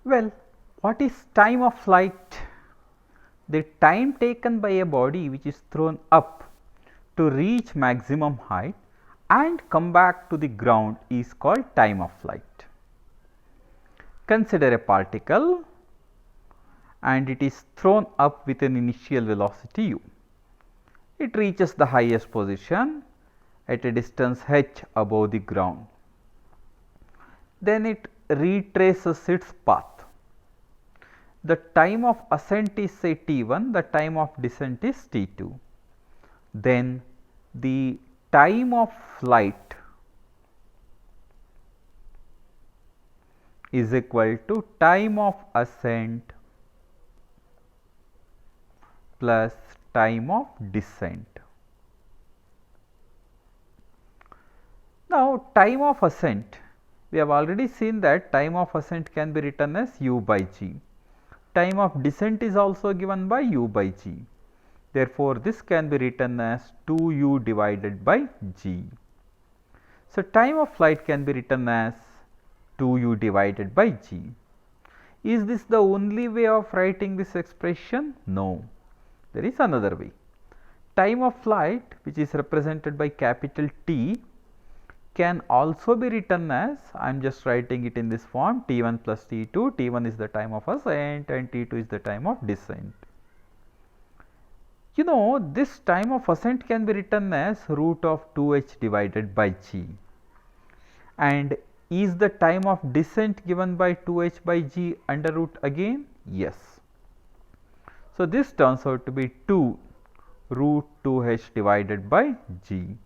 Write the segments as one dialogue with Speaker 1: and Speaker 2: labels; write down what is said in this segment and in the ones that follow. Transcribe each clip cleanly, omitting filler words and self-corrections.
Speaker 1: Well, what is time of flight? The time taken by a body which is thrown up to reach maximum height and come back to the ground is called time of flight. Consider a particle and it is thrown up with an initial velocity u. It reaches the highest position at a distance h above the ground. Then it retraces its path. The time of ascent is say t1, the time of descent is t2. Then the time of flight is equal to time of ascent plus time of descent. Now, time of ascent, we have already seen that time of ascent can be written as u by g. Time of descent is also given by u by g. Therefore, this can be written as 2u divided by g. So, time of flight can be written as 2u divided by g. Is this the only way of writing this expression? No, there is another way. Time of flight, which is represented by capital T, can also be written as, I am just writing it in this form, t1 plus t2, t1 is the time of ascent and t2 is the time of descent. You know, this time of ascent can be written as root of 2h divided by g. And is the time of descent given by 2h by g under root again? Yes. So, this turns out to be 2 root 2h divided by g.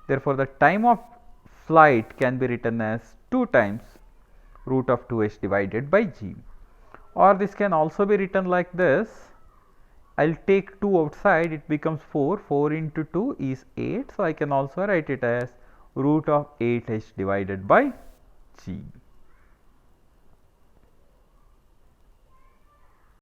Speaker 1: Therefore, the time of flight can be written as 2 times root of 2h divided by g, or this can also be written like this. I will take 2 outside, it becomes 4, 4 into 2 is 8. So, I can also write it as root of 8h divided by g.